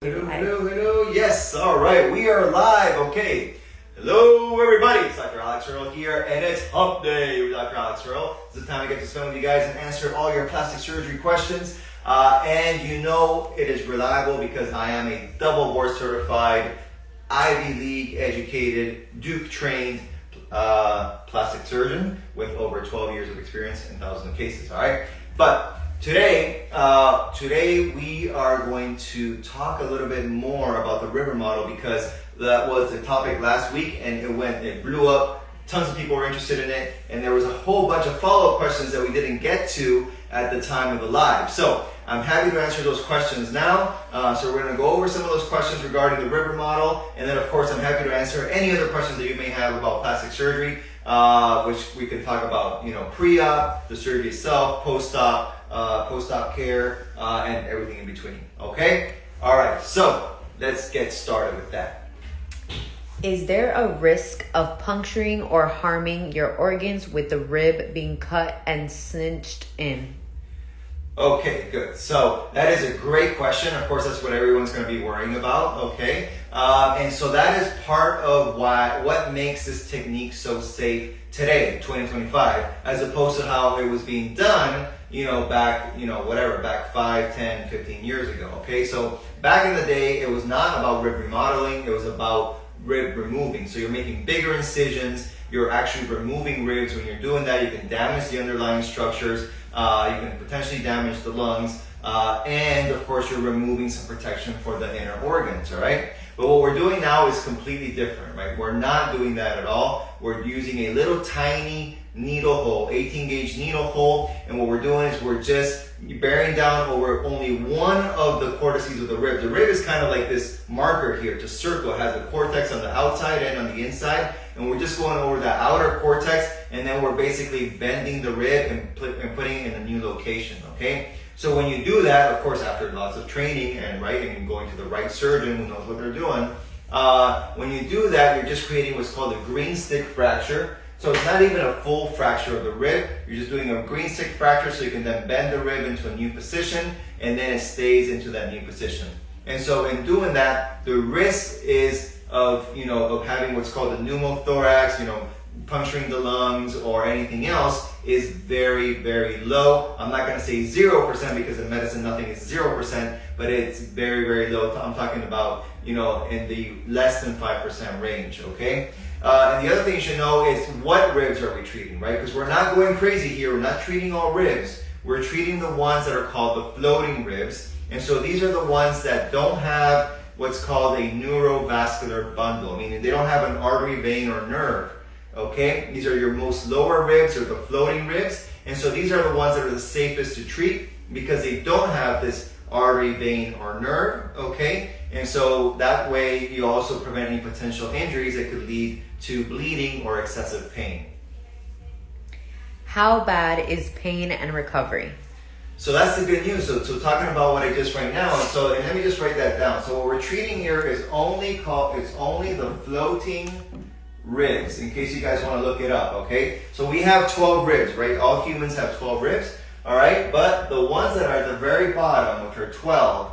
Hello. Yes, all right, we are live. Okay. Hello, everybody. It's Dr. Alex Earle here, and it's Hump Day with Dr. Alex Earle. It's the time I get to spend with you guys and answer all your plastic surgery questions. And you know it is reliable because I am a double board certified, Ivy League educated, Duke trained plastic surgeon with over 12 years of experience and thousands of cases. All right, but today we are going to talk a little bit more about the river model because that was the topic last week and it blew up. Tons of people were interested in it, and there was a whole bunch of follow-up questions that we didn't get to at the time of the live. So I'm happy to answer those questions now. So we're going to go over some of those questions regarding the river model, and then of course I'm happy to answer any other questions that you may have about plastic surgery, which we can talk about, pre-op, the surgery itself, post-op, post-op care, and everything in between. Okay? All right. So let's get started with that. Is there a risk of puncturing or harming your organs with the rib being cut and cinched in? Okay, good. So that is a great question. Of course, that's what everyone's going to be worrying about. Okay, and so that is part of what makes this technique so safe today, 2025, as opposed to how it was being done, back 5, 10, 15 years ago. Okay, so back in the day, it was not about rib remodeling. It was about rib removing. So you're making bigger incisions. You're actually removing ribs. When you're doing that, you can damage the underlying structures. You can potentially damage the lungs, and of course you're removing some protection for the inner organs, all right? But what we're doing now is completely different, right? We're not doing that at all. We're using a little tiny needle hole, 18 gauge needle hole, and what we're doing is we're just bearing down over only one of the cortices of the rib. The rib is kind of like this marker here to circle. It has the cortex on the outside and on the inside, and we're just going over that outer cortex, and then we're basically bending the rib and putting it in a new location, okay? So when you do that, of course, after lots of training and going to the right surgeon who knows what they're doing, when you do that, you're just creating what's called a green stick fracture. So it's not even a full fracture of the rib. You're just doing a green stick fracture so you can then bend the rib into a new position, and then it stays into that new position. And so in doing that, the risk is of having what's called a pneumothorax, puncturing the lungs or anything else is very, very low. I'm not going to say 0% because in medicine nothing is 0%, but it's very, very low. I'm talking about, in the less than 5% range, okay? And the other thing you should know is what ribs are we treating, right? Because we're not going crazy here. We're not treating all ribs. We're treating the ones that are called the floating ribs. And so these are the ones that don't have what's called a neurovascular bundle, meaning they don't have an artery, vein, or nerve. Okay, these are your most lower ribs or the floating ribs, and so these are the ones that are the safest to treat because they don't have this artery, vein, or nerve. Okay, and so that way you also prevent any potential injuries that could lead to bleeding or excessive pain. How bad is pain and recovery? So that's the good news. So talking about what I just right now, and let me just write that down. So what we're treating here is only the floating ribs, in case you guys want to look it up, okay? So we have 12 ribs, right? All humans have 12 ribs, all right? But the ones that are at the very bottom, which are 12,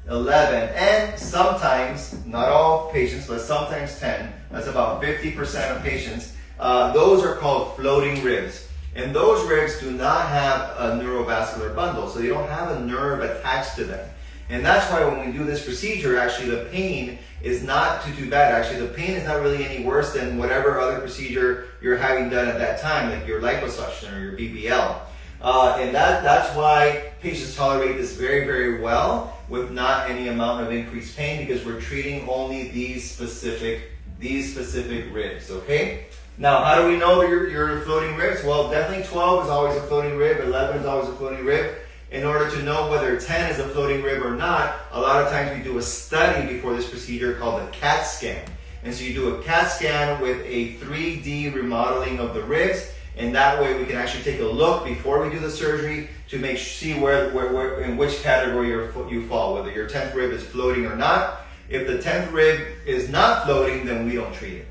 11, and sometimes, not all patients, but sometimes 10, that's about 50% of patients, those are called floating ribs. And those ribs do not have a neurovascular bundle, so they don't have a nerve attached to them. And that's why when we do this procedure, actually the pain is not too bad. Actually, the pain is not really any worse than whatever other procedure you're having done at that time, like your liposuction or your BBL. And that's why patients tolerate this very, very well with not any amount of increased pain because we're treating only these specific ribs, okay? Now, how do we know your floating ribs? Well, definitely 12 is always a floating rib, 11 is always a floating rib. In order to know whether 10 is a floating rib or not, a lot of times we do a study before this procedure called a CAT scan. And so you do a CAT scan with a 3D remodeling of the ribs, and that way we can actually take a look before we do the surgery to see where in which category you fall, whether your 10th rib is floating or not. If the 10th rib is not floating, then we don't treat it.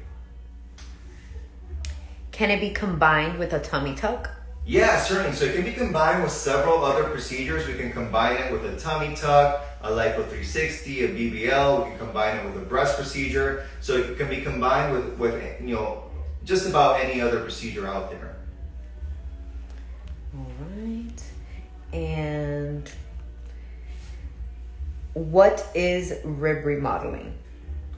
Can it be combined with a tummy tuck? Yeah, certainly. So it can be combined with several other procedures. We can combine it with a tummy tuck, a lipo 360, a BBL. We can combine it with a breast procedure. So it can be combined with just about any other procedure out there. All right. And what is rib remodeling?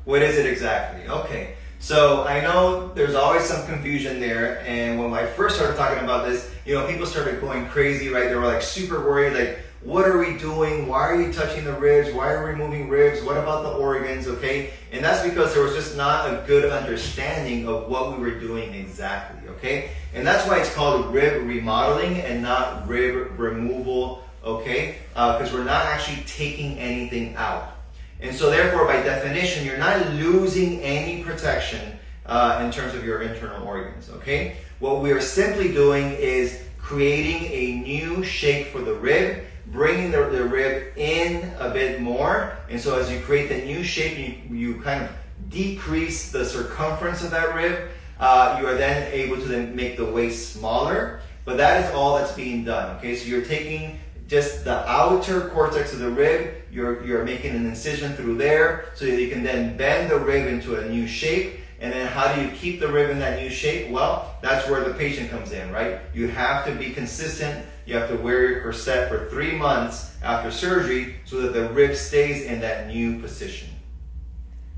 What is it exactly? Okay. So I know there's always some confusion there, and when I first started talking about this, people started going crazy, right? They were like super worried, like, what are we doing? Why are you touching the ribs? Why are we removing ribs? What about the organs? Okay, and that's because there was just not a good understanding of what we were doing exactly. Okay, and that's why it's called rib remodeling and not rib removal. Okay, because we're not actually taking anything out. And so therefore, by definition, you're not losing any protection in terms of your internal organs, okay? What we are simply doing is creating a new shape for the rib, bringing the rib in a bit more. And so as you create the new shape, you kind of decrease the circumference of that rib. You are then able to then make the waist smaller. But that is all that's being done, okay? So you're taking just the outer cortex of the rib, you're making an incision through there so that you can then bend the rib into a new shape. And then how do you keep the rib in that new shape? Well, that's where the patient comes in, right? You have to be consistent. You have to wear your corset for 3 months after surgery so that the rib stays in that new position.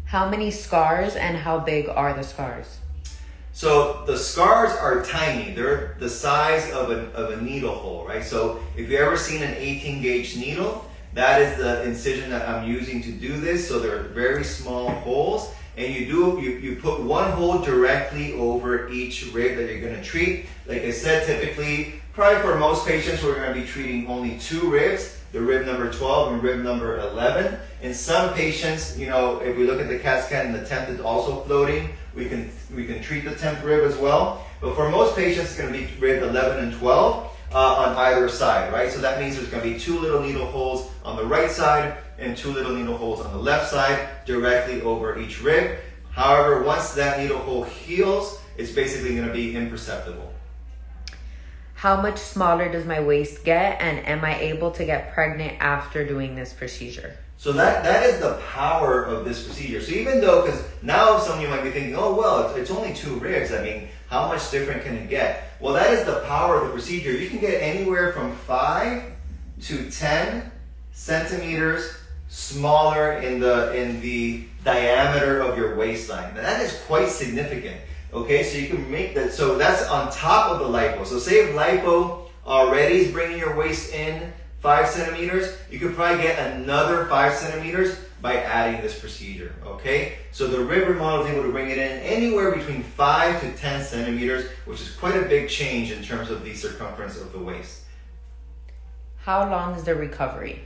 How many scars and how big are the scars? So the scars are tiny. They're the size of a needle hole, right? So if you've ever seen an 18 gauge needle, that is the incision that I'm using to do this. So they're very small holes, and you put one hole directly over each rib that you're going to treat. Like I said, typically, probably for most patients, we're going to be treating only 2 ribs, the rib number 12 and rib number 11. In some patients, if we look at the CAT scan and the 10th is also floating, we can treat the 10th rib as well. But for most patients, it's going to be rib 11 and 12 on either side, right? So that means there's going to be 2 little needle holes on the right side and 2 little needle holes on the left side directly over each rib. However, once that needle hole heals, it's basically going to be imperceptible. How much smaller does my waist get, and am I able to get pregnant after doing this procedure? So that is the power of this procedure. So even though, because now some of you might be thinking, oh, well, it's only 2 ribs. I mean, how much different can it get? Well, that is the power of the procedure. You can get anywhere from 5 to 10 centimeters smaller in the diameter of your waistline. Now, that is quite significant. Okay, so you can make that. So that's on top of the lipo. So say if lipo already is bringing your waist in 5 centimeters, you could probably get another 5 centimeters by adding this procedure, okay? So the rib remodeling would bring it in anywhere between 5 to 10 centimeters, which is quite a big change in terms of the circumference of the waist. How long is the recovery?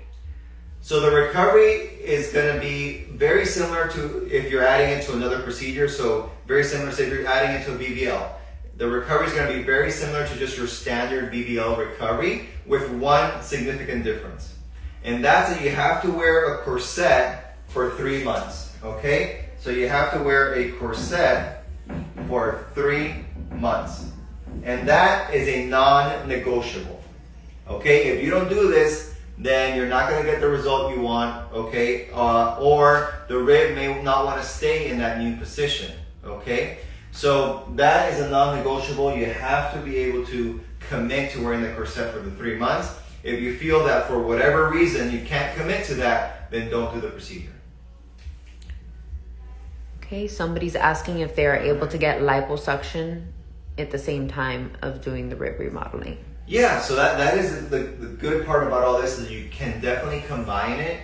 So the recovery is going to be very similar to if you're adding it to another procedure. So very similar to if you're adding it to a BBL. The recovery is going to be very similar to just your standard BBL recovery with one significant difference. And that's that you have to wear a corset for 3 months, okay? So you have to wear a corset for 3 months. And that is a non-negotiable, okay? If you don't do this, then you're not going to get the result you want, okay? Or the rib may not want to stay in that new position, okay? So that is a non-negotiable. You have to be able to commit to wearing the corset for the 3 months. If you feel that for whatever reason you can't commit to that, then don't do the procedure. Okay, somebody's asking if they are able to get liposuction at the same time of doing the rib remodeling. Yeah, so that is the good part about all this is you can definitely combine it.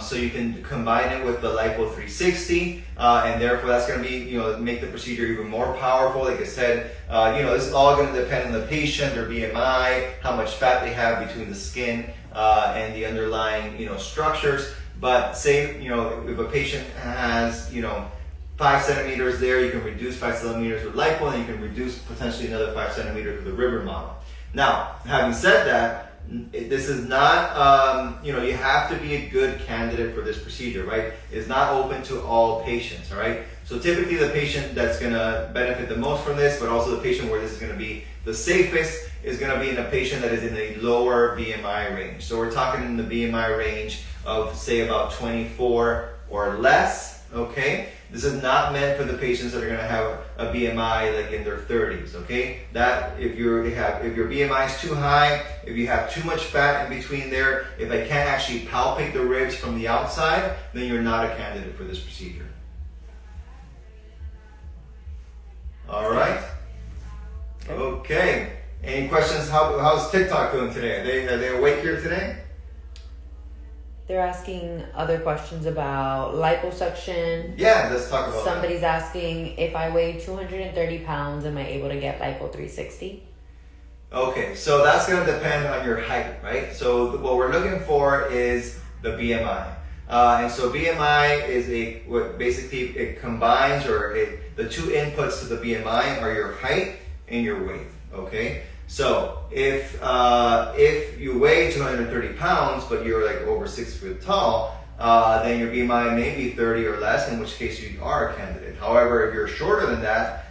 So you can combine it with the lipo 360, and therefore that's going to be, make the procedure even more powerful. Like I said, this is all going to depend on the patient, their BMI, how much fat they have between the skin and the underlying, structures. But say, if a patient has, 5 centimeters there, you can reduce 5 centimeters with lipo, and you can reduce potentially another 5 centimeters with the rib remodel. Now, having said that, this is not, you have to be a good candidate for this procedure, right? It's not open to all patients, all right? So typically the patient that's gonna benefit the most from this, but also the patient where this is gonna be the safest, is gonna be in a patient that is in a lower BMI range. So we're talking in the BMI range of, say, about 24 or less, okay? This is not meant for the patients that are going to have a BMI like in their 30s, okay? That if your BMI is too high, if you have too much fat in between there, if I can't actually palpate the ribs from the outside, then you're not a candidate for this procedure. All right. Okay. Any questions? How's TikTok doing today? Are they awake here today? They're asking other questions about liposuction. Yeah, let's talk about Somebody's asking, if I weigh 230 pounds, am I able to get lipo 360? Okay, so that's going to depend on your height, right? So what we're looking for is the BMI. And so BMI is basically it combines, the two inputs to the BMI are your height and your weight, okay? So if you weigh 230 pounds, but you're like over 6 foot tall, then your BMI may be 30 or less, in which case you are a candidate. However, if you're shorter than that,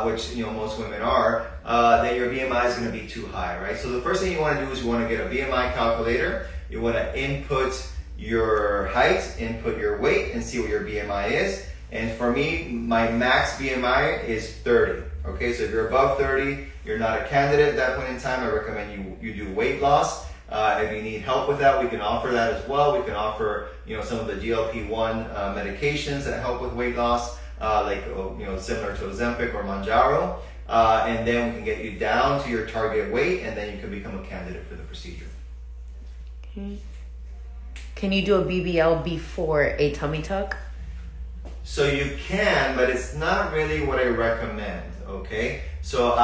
which most women are, then your BMI is going to be too high, right? So the first thing you want to do is you want to get a BMI calculator. You want to input your height, input your weight, and see what your BMI is. And for me, my max BMI is 30. Okay, so if you're above 30, you're not a candidate at that point in time. I recommend you do weight loss. If you need help with that, we can offer that as well. We can offer some of the GLP-1 medications that help with weight loss, similar to Ozempic or Mounjaro. And then we can get you down to your target weight, and then you can become a candidate for the procedure. Okay. Can you do a BBL before a tummy tuck? So you can, but it's not really what I recommend, okay? So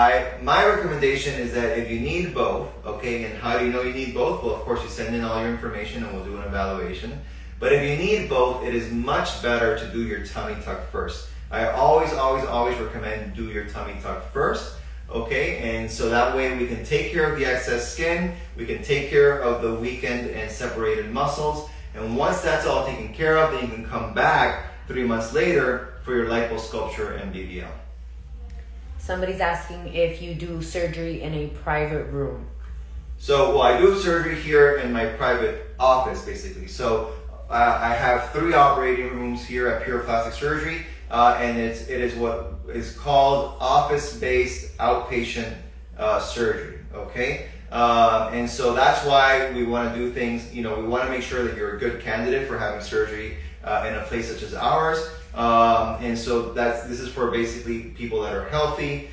my recommendation is that if you need both, okay, and how do you know you need both? Well, of course, you send in all your information and we'll do an evaluation. But if you need both, it is much better to do your tummy tuck first. I always recommend do your tummy tuck first, okay? And so that way we can take care of the excess skin, we can take care of the weakened and separated muscles, and once that's all taken care of, then you can come back 3 months later for your liposculpture and BBL. Somebody's asking if you do surgery in a private room. So, I do surgery here in my private office, basically. So, I have 3 operating rooms here at Pure Plastic Surgery, and it is what is called office-based outpatient surgery, okay? And so that's why we want to do things, we want to make sure that you're a good candidate for having surgery in a place such as ours. And so this is for basically people that are healthy,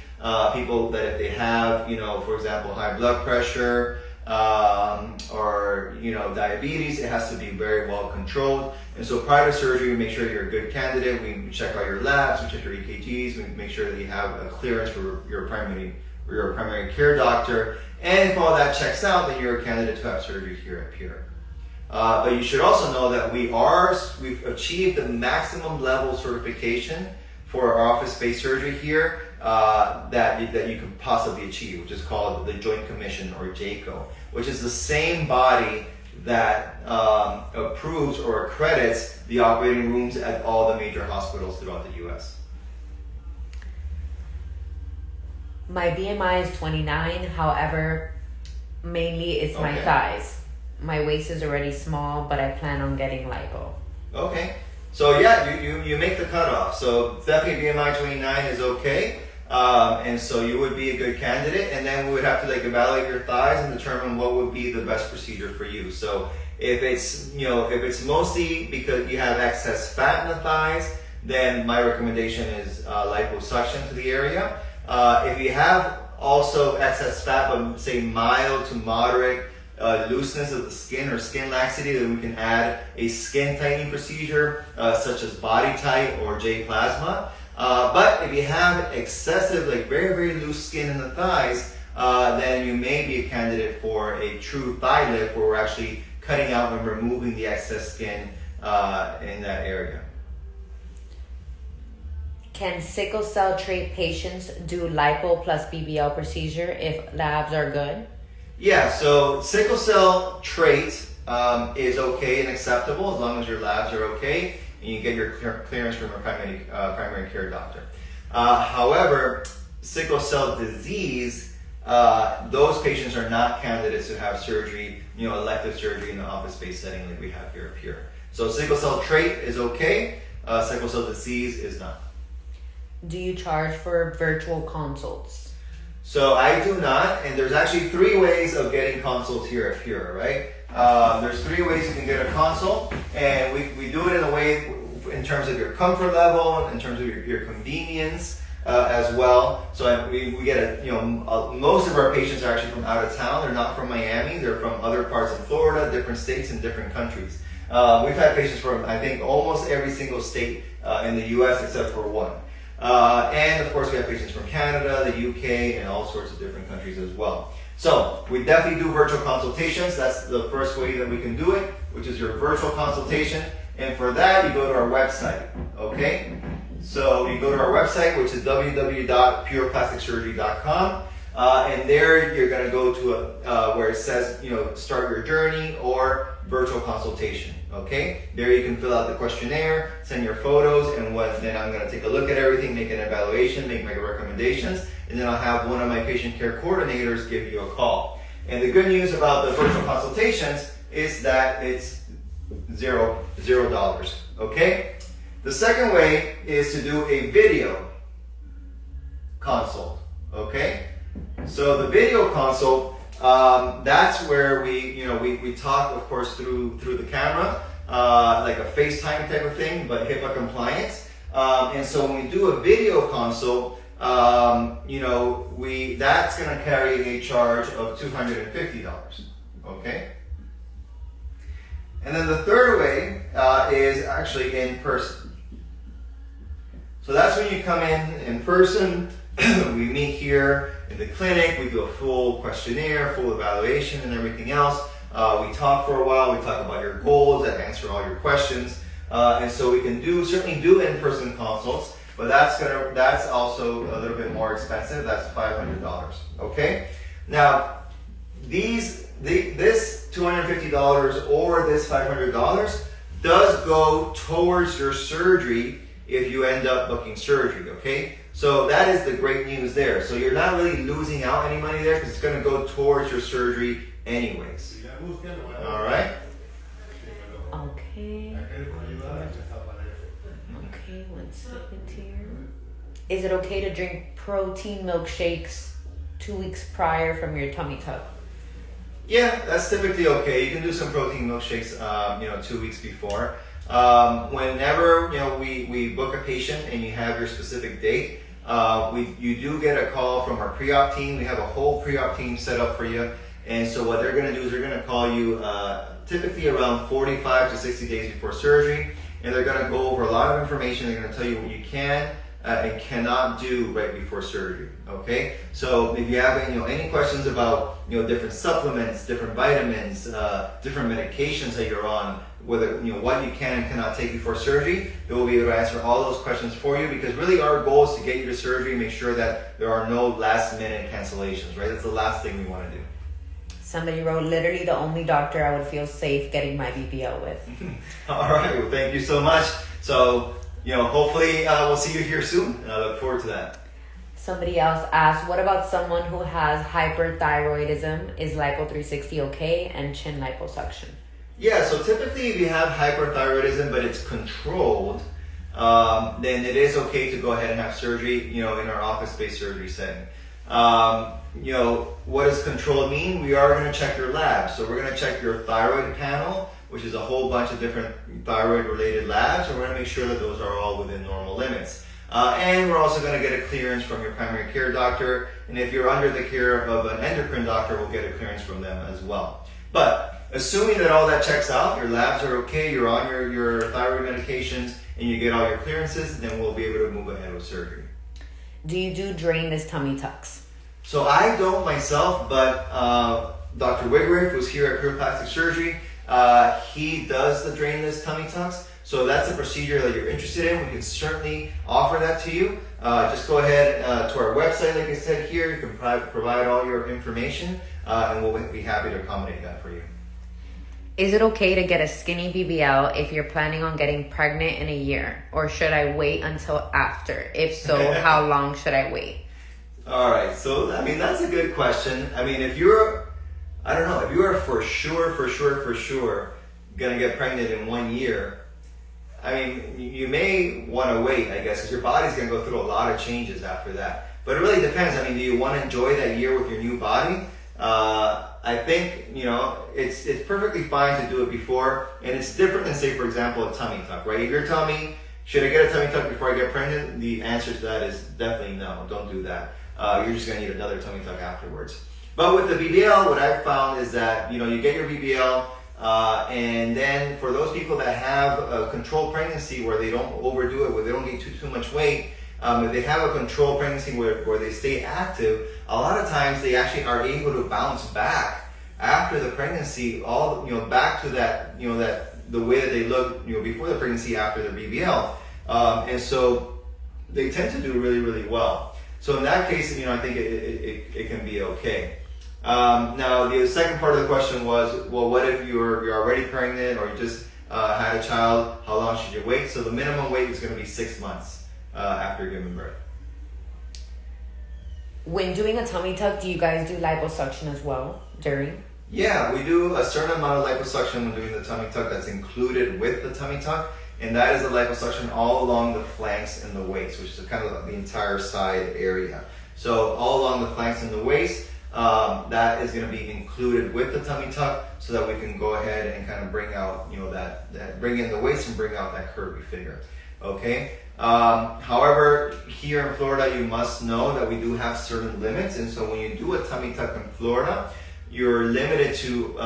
people that if they have, for example, high blood pressure, or diabetes, it has to be very well controlled. And so prior to surgery, we make sure you're a good candidate. We check out your labs, we check your EKGs, we make sure that you have a clearance for your primary care doctor. And if all that checks out, then you're a candidate to have surgery here at Pure. But you should also know that we've achieved the maximum level certification for our office-based surgery here that you could possibly achieve, which is called the Joint Commission, or JCO, which is the same body that approves or accredits the operating rooms at all the major hospitals throughout the U.S. My BMI is 29, however, mainly it's my thighs. My waist is already small, but I plan on getting lipo. Okay. So yeah, you make the cutoff. So definitely BMI 29 is okay. And so you would be a good candidate, and then we would have to evaluate your thighs and determine what would be the best procedure for you. So if it's mostly because you have excess fat in the thighs, then my recommendation is liposuction to the area. If you have also excess fat, but say mild to moderate looseness of the skin or skin laxity, then we can add a skin tightening procedure such as Body Tight or J-Plasma. But if you have excessive, very, very loose skin in the thighs, then you may be a candidate for a true thigh lift, where we're actually cutting out and removing the excess skin in that area. Can sickle cell trait patients do lipo plus BBL procedure if labs are good? Yeah, so sickle cell trait is okay and acceptable as long as your labs are okay and you get your clearance from a primary care doctor. However, sickle cell disease, those patients are not candidates to have surgery, elective surgery in the office-based setting like we have here at Pure. So sickle cell trait is okay, sickle cell disease is not. Do you charge for virtual consults? So I do not, and there's actually 3 ways of getting consults here at Pure, right? There's 3 ways you can get a consult, and we do it in a way in terms of your comfort level, in terms of your convenience as well. So we get most of our patients are actually from out of town. They're not from Miami. They're from other parts of Florida, different states, and different countries. We've had patients from, I think, almost every single state in the U.S. except for 1. And of course we have patients from Canada, the UK, and all sorts of different countries as well. So we definitely do virtual consultations. That's the first way that we can do it, which is your virtual consultation. And for that, you go to our website, okay? So you go to our website, which is www.pureplasticsurgery.com. And there you're going to go to where it says, start your journey or virtual consultation. Okay, there you can fill out the questionnaire, send your photos, and then I'm going to take a look at everything, make an evaluation, make my recommendations, and then I'll have one of my patient care coordinators give you a call. And the good news about the virtual consultations is that it's $0. Okay. The second way is to do a video consult. Okay. So the video consult, that's where we talk, of course, through the camera, like a FaceTime type of thing, but HIPAA compliant. And so when we do a video consult, that's going to carry a charge of $250. Okay. And then the third way is actually in person. So that's when you come in person. We meet here in the clinic, we do a full questionnaire, full evaluation and everything else. We talk for a while, we talk about your goals and answer all your questions. And so we can certainly do in-person consults, but that's also a little bit more expensive. That's $500, okay? Now, this $250 or this $500 does go towards your surgery if you end up booking surgery, okay? So that is the great news there. So you're not really losing out any money there because it's going to go towards your surgery anyways. All right? Okay. Okay, 1 second here. Is it okay to drink protein milkshakes 2 weeks prior from your tummy tuck? Yeah, that's typically okay. You can do some protein milkshakes, 2 weeks before. Whenever we book a patient and you have your specific date, you do get a call from our pre-op team. We have a whole pre-op team set up for you, and so what they're going to do is they're going to call you typically around 45 to 60 days before surgery, and they're going to go over a lot of information. They're going to tell you what you can and cannot do right before surgery. Okay, so if you have any questions about different supplements, different vitamins, different medications that you're on, whether what you can and cannot take before surgery, they will be able to answer all those questions for you, because really our goal is to get you to surgery, make sure that there are no last minute cancellations, right? That's the last thing we want to do. Somebody wrote, literally the only doctor I would feel safe getting my BBL with. All right, well, thank you so much. So hopefully we'll see you here soon, and I look forward to that. Somebody else asked, what about someone who has hyperthyroidism? Is lipo360 okay? And chin liposuction? Yeah, so typically if you have hyperthyroidism but it's controlled, then it is okay to go ahead and have surgery, in our office-based surgery setting. What does controlled mean? We are going to check your labs. So we're going to check your thyroid panel, which is a whole bunch of different thyroid-related labs, and we're going to make sure that those are all within normal limits. And we're also going to get a clearance from your primary care doctor, and if you're under the care of an endocrine doctor, we'll get a clearance from them as well. But assuming that all that checks out, your labs are okay, you're on your thyroid medications, and you get all your clearances, then we'll be able to move ahead with surgery. Do you do drainless tummy tucks? So I don't myself, but Dr. Wigworth, who's here at Pure Plastic Surgery, he does the drainless tummy tucks. So that's a procedure that you're interested in. We can certainly offer that to you. Just go ahead to our website, like I said here. You can provide all your information, and we'll be happy to accommodate that for you. Is it okay to get a skinny BBL if you're planning on getting pregnant in a year? Or should I wait until after? If so, how long should I wait? All right, so I mean, that's a good question. I mean, if you're for sure gonna get pregnant in 1 year, I mean, you may want to wait, I guess, because your body's gonna go through a lot of changes after that. But it really depends. I mean, do you want to enjoy that year with your new body? I think, it's perfectly fine to do it before, and it's different than, say, for example, a tummy tuck, right? If you're telling me, should I get a tummy tuck before I get pregnant? The answer to that is definitely no, don't do that. You're just going to need another tummy tuck afterwards. But with the BBL, what I've found is that, you get your BBL, and then for those people that have a controlled pregnancy where they don't overdo it, where they don't get too much weight, if they have a controlled pregnancy where they stay active, a lot of times they actually are able to bounce back after the pregnancy, back to that, the way that they look, before the pregnancy, after the BBL. And so they tend to do really, really well. So in that case, I think it can be okay. Now, the second part of the question was, well, what if you're already pregnant or you just had a child? How long should you wait? So the minimum wait is going to be 6 months after giving birth. When doing a tummy tuck, do you guys do liposuction as well during? Yeah, we do a certain amount of liposuction when doing the tummy tuck that's included with the tummy tuck, and that is the liposuction all along the flanks and the waist, which is kind of the entire side area. So all along the flanks and the waist, that is going to be included with the tummy tuck, so that we can go ahead and kind of bring out, that bring in the waist and bring out that curvy figure. Okay. However, here in Florida, you must know that we do have certain limits, and so when you do a tummy tuck in Florida, you're limited to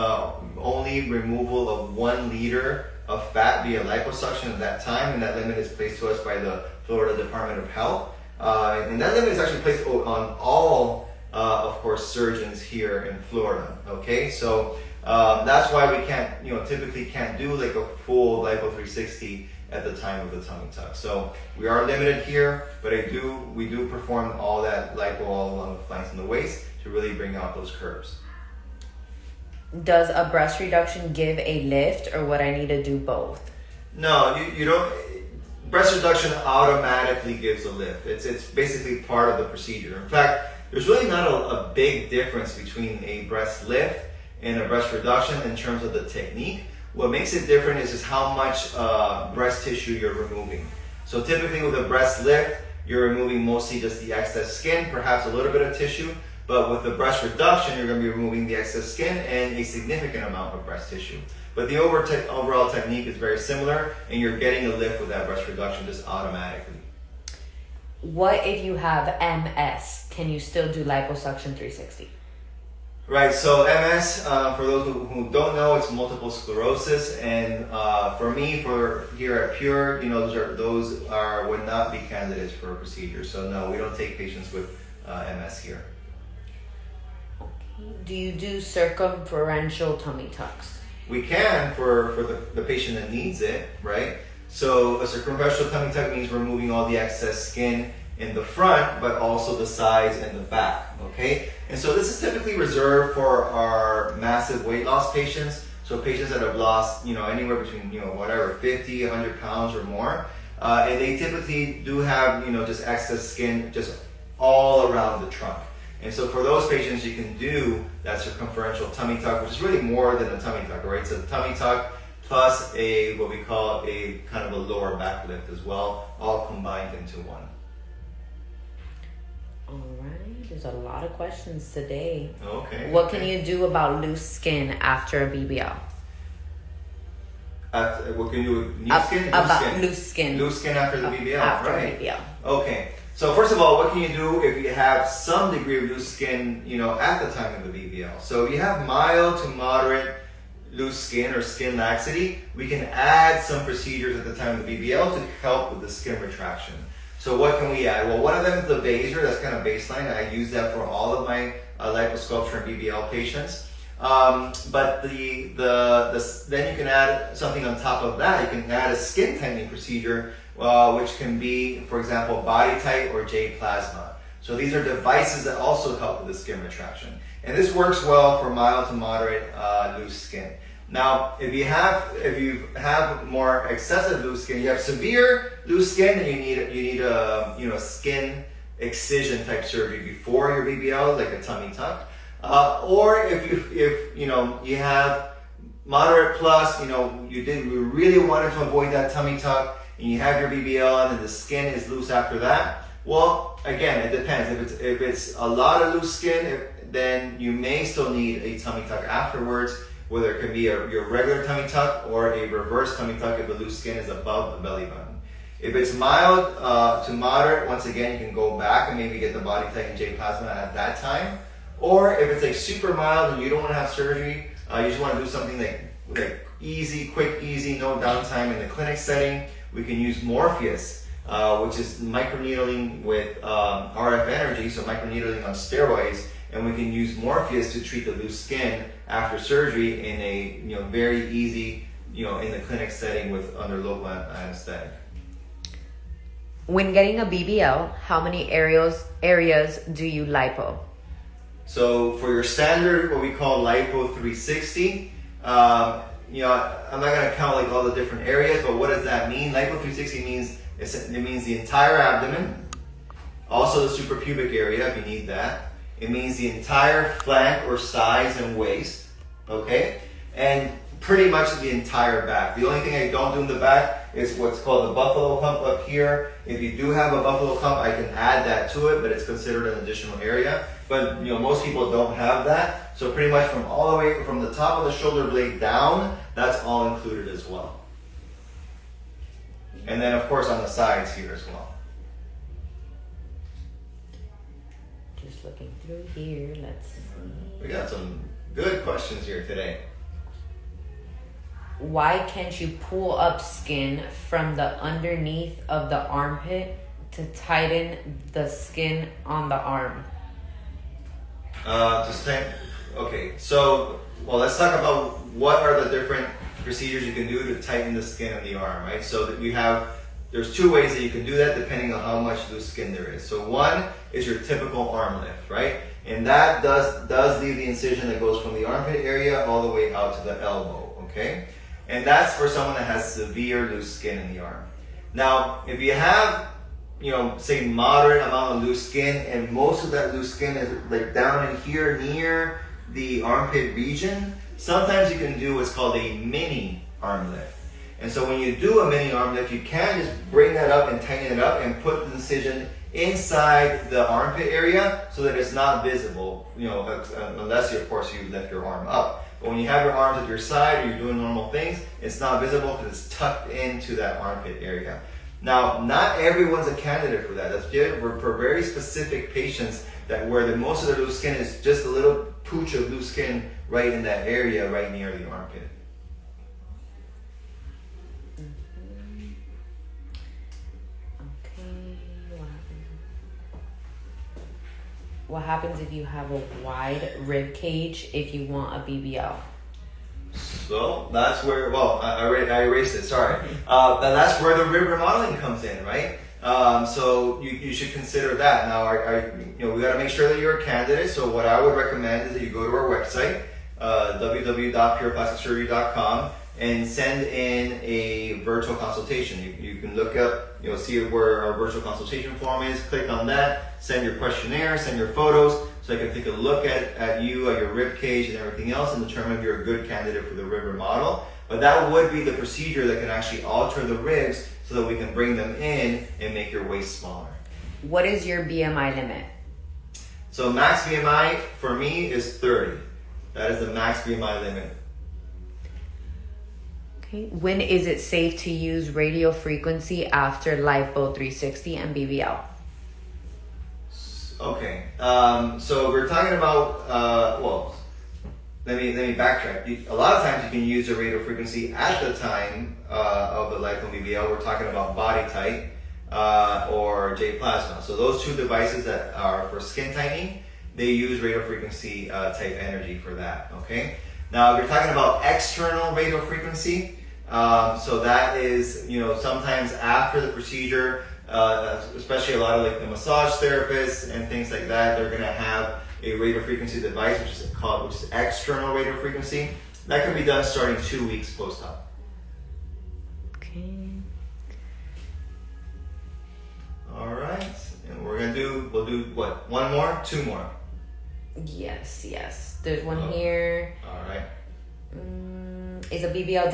only removal of 1 liter of fat via liposuction at that time, and that limit is placed to us by the Florida Department of Health. And that limit is actually placed on all, of course, surgeons here in Florida. Okay, so that's why we can't, typically can't do like a full lipo 360 at the time of the tummy tuck. So we are limited here, but we do perform all that lipo all along the flanks and the waist to really bring out those curves. Does a breast reduction give a lift, or would I need to do both? No, you don't. Breast reduction automatically gives a lift. It's basically part of the procedure. In fact, there's really not a big difference between a breast lift and a breast reduction in terms of the technique. What makes it different is just how much breast tissue you're removing. So typically with a breast lift, you're removing mostly just the excess skin, perhaps a little bit of tissue. But with the breast reduction, you're going to be removing the excess skin and a significant amount of breast tissue. But the overall technique is very similar, and you're getting a lift with that breast reduction just automatically. What if you have MS? Can you still do liposuction 360? Right, so MS, for those who don't know, it's multiple sclerosis, and for me, for here at Pure, those would not be candidates for a procedure. So no, we don't take patients with MS here. Do you do circumferential tummy tucks? We can for the patient that needs it, right? So a circumferential tummy tuck means removing all the excess skin in the front, but also the sides and the back, okay? And so this is typically reserved for our massive weight loss patients. So patients that have lost, anywhere between, 50, 100 pounds or more. And they typically do have, just excess skin just all around the trunk. And so for those patients, you can do that circumferential tummy tuck, which is really more than a tummy tuck, right? It's a tummy tuck plus what we call a kind of a lower back lift as well, all combined into one. All right, there's a lot of questions today. Okay. What can you do about loose skin after a BBL? What can you do with new skin? Loose skin. Loose skin after the BBL, after right? BBL. Okay. So first of all, what can you do if you have some degree of loose skin, at the time of the BBL? So if you have mild to moderate loose skin or skin laxity, we can add some procedures at the time of the BBL to help with the skin retraction. So what can we add? Well, one of them is the Baser. That's kind of baseline. I use that for all of my liposculpture and BBL patients. But then you can add something on top of that. You can add a skin tightening procedure, which can be, for example, Body Tight or J Plasma. So these are devices that also help with the skin retraction. And this works well for mild to moderate loose skin. Now, if you have more excessive loose skin, you have severe loose skin, then you need a skin excision type surgery before your BBL, like a tummy tuck. Or if you have moderate plus, you really wanted to avoid that tummy tuck, and you have your BBL and the skin is loose after that. Well, again, it depends. If it's a lot of loose skin, then you may still need a tummy tuck afterwards, whether it could be your regular tummy tuck or a reverse tummy tuck if the loose skin is above the belly button. If it's mild to moderate, once again, you can go back and maybe get the Body Tight and J Plasma at that time. Or if it's like super mild and you don't want to have surgery, you just want to do something like easy, quick, easy, no downtime in the clinic setting, we can use Morpheus, which is microneedling with RF energy, so microneedling on steroids, and we can use Morpheus to treat the loose skin after surgery in a very easy, in the clinic setting under local anesthetic. When getting a BBL, how many areas do you lipo? So for your standard, what we call lipo 360, I'm not going to count like all the different areas, but what does that mean? Lipo 360 means the entire abdomen, also the suprapubic area if you need that. It means the entire flank or sides and waist, okay? And pretty much the entire back. The only thing I don't do in the back is what's called the buffalo hump up here. If you do have a buffalo hump, I can add that to it, but it's considered an additional area. But most people don't have that. So pretty much from all the way from the top of the shoulder blade down, that's all included as well. And then of course on the sides here as well. Just looking through here, let's see. We got some good questions here today. Why can't you pull up skin from the underneath of the armpit to tighten the skin on the arm? Okay, so let's talk about what are the different procedures you can do to tighten the skin of the arm, right? So that there's two ways that you can do that depending on how much loose skin there is. So one is your typical arm lift, right? And that does leave the incision that goes from the armpit area all the way out to the elbow, okay? And that's for someone that has severe loose skin in the arm. Now, if you have, say moderate amount of loose skin and most of that loose skin is like down in here near the armpit region, sometimes you can do what's called a mini arm lift. And so when you do a mini arm lift, you can just bring that up and tighten it up and put the incision inside the armpit area so that it's not visible, unless of course you lift your arm up. But when you have your arms at your side or you're doing normal things, it's not visible because it's tucked into that armpit area. Now, not everyone's a candidate for that. That's for very specific patients where most of the loose skin is just a little pooch of loose skin right in that area, right near the armpit. What happens if you have a wide rib cage if you want a BBL? So that's where, I erased it, sorry. That's where the rib remodeling comes in, right? So you should consider that. Now, we got to make sure that you're a candidate. So what I would recommend is that you go to our website, www.pureplasticsurgery.com, and send in a virtual consultation. You can look up, see where our virtual consultation form is, click on that, send your questionnaire, send your photos, so I can take a look at you, at your rib cage and everything else and determine if you're a good candidate for the rib remodel. But that would be the procedure that can actually alter the ribs so that we can bring them in and make your waist smaller. What is your BMI limit? So max BMI for me is 30. That is the max BMI limit. Okay. When is it safe to use radio frequency after lipo 360 and BBL? Okay. So we're talking about let me backtrack. A lot of times you can use the radio frequency at the time of the lipo BBL. We're talking about Body Tight or J Plasma. So those two devices that are for skin tightening, they use radio frequency type energy for that, okay? Now, if you're talking about external radio frequency, so that is, sometimes after the procedure, especially a lot of like the massage therapists and things like that, they're gonna have a radio frequency device, which is external radio frequency. That can be done starting 2 weeks post-op. Okay. All right, and we'll do what? One more, two more. Yes. There's one here. All right. Is a BBL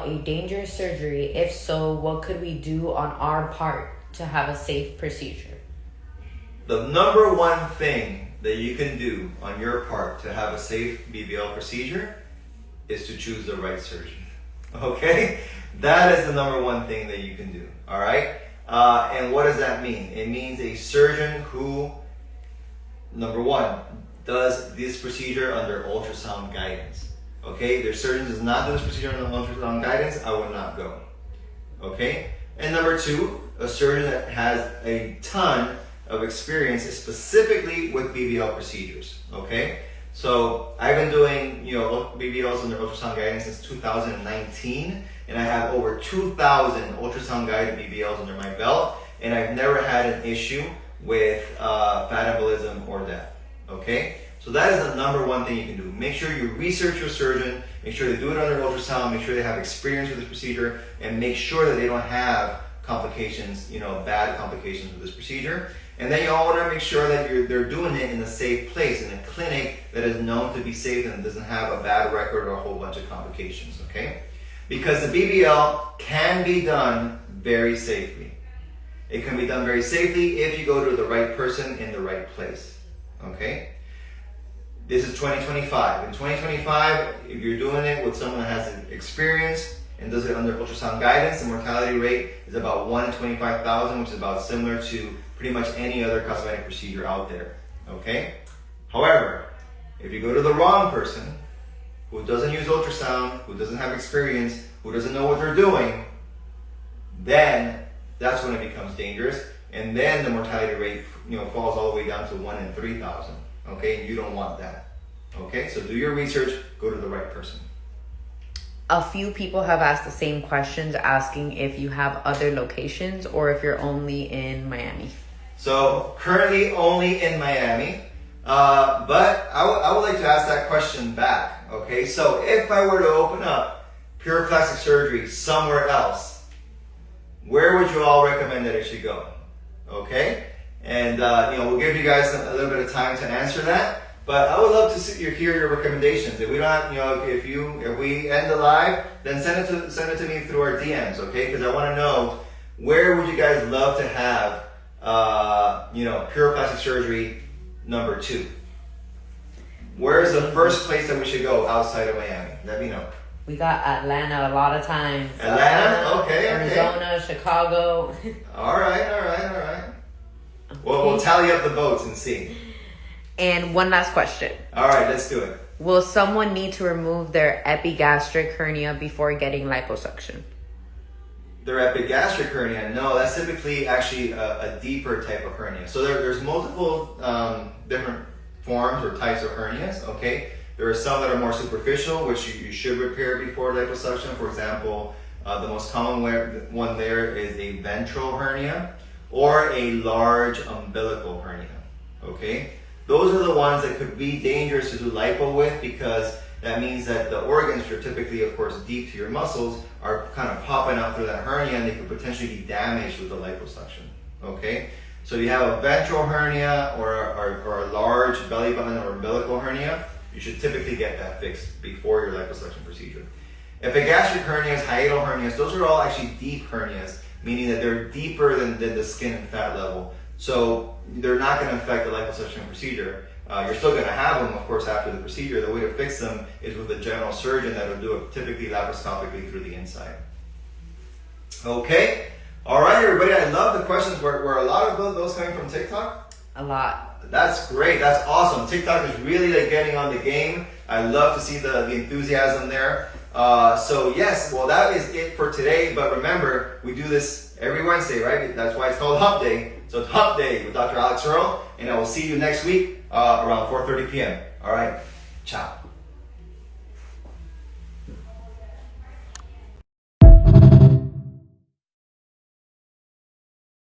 a dangerous surgery? If so, what could we do on our part to have a safe procedure? The number one thing that you can do on your part to have a safe BBL procedure is to choose the right surgeon. Okay? That is the number one thing that you can do. All right? And what does that mean? It means a surgeon who, number one, does this procedure under ultrasound guidance. Okay? If their surgeon does not do this procedure under ultrasound guidance, I would not go. Okay? And number two, a surgeon that has a ton of experience specifically with BBL procedures. Okay? So I've been doing, BBLs under ultrasound guidance since 2019, and I have over 2,000 ultrasound guided BBLs under my belt, and I've never had an issue with fat embolism or death. Okay? So that is the number one thing you can do. Make sure you research your surgeon, make sure they do it under ultrasound, make sure they have experience with this procedure, and make sure that they don't have complications, bad complications with this procedure. And then you all want to make sure that they're doing it in a safe place, in a clinic that is known to be safe and doesn't have a bad record or a whole bunch of complications, okay? Because the BBL can be done very safely. It can be done very safely if you go to the right person in the right place, okay? This is 2025. In 2025, if you're doing it with someone that has experience and does it under ultrasound guidance, the mortality rate is about 1 in 25,000, which is about similar to pretty much any other cosmetic procedure out there, okay? However, if you go to the wrong person who doesn't use ultrasound, who doesn't have experience, who doesn't know what they're doing, then that's when it becomes dangerous, and then the mortality rate, falls all the way down to 1 in 3,000, okay? And you don't want that, okay? So do your research, go to the right person. A few people have asked the same questions, asking if you have other locations or if you're only in Miami. So currently only in Miami, but I would like to ask that question back, okay? So if I were to open up pure plastic surgery somewhere else, where would you all recommend that it should go, okay? And we'll give you guys a little bit of time to answer that, but I would love to hear your recommendations. If we don't, if we end the live, then send it to me through our DMs, okay? Because I want to know, where would you guys love to have pure plastic surgery number 2? Where is the first place that we should go outside of Miami? Let me know. We got Atlanta a lot of times. Atlanta? Okay. Arizona, Chicago. All right. Well, we'll tally up the votes and see. And one last question. All right, let's do it. Will someone need to remove their epigastric hernia before getting liposuction? Their epigastric hernia, no, that's typically actually a deeper type of hernia. So there's multiple different forms or types of hernias, okay? There are some that are more superficial, which you should repair before liposuction. For example, the most common one there is a ventral hernia or a large umbilical hernia, okay? Those are the ones that could be dangerous to do lipo with, because that means that the organs, which are typically, of course, deep to your muscles, are kind of popping out through that hernia, and they could potentially be damaged with the liposuction, okay? So you have a ventral hernia or a large belly button or umbilical hernia, you should typically get that fixed before your liposuction procedure. Epigastric hernias, hiatal hernias, those are all actually deep hernias, meaning that they're deeper than the skin and fat level. So they're not going to affect the liposuction procedure. You're still going to have them, of course, after the procedure. The way to fix them is with a general surgeon that will do it typically laparoscopically through the inside. Okay. All right, everybody. I love the questions. Were a lot of those coming from TikTok? A lot. That's great. That's awesome. TikTok is really getting on the game. I love to see the enthusiasm there. So yes, well that is it for today. But remember, we do this every Wednesday, right? That's why it's called Hump Day. So it's Hump Day with Dr. Alex Earle, and I will see you next week around 4:30 p.m. All right, ciao.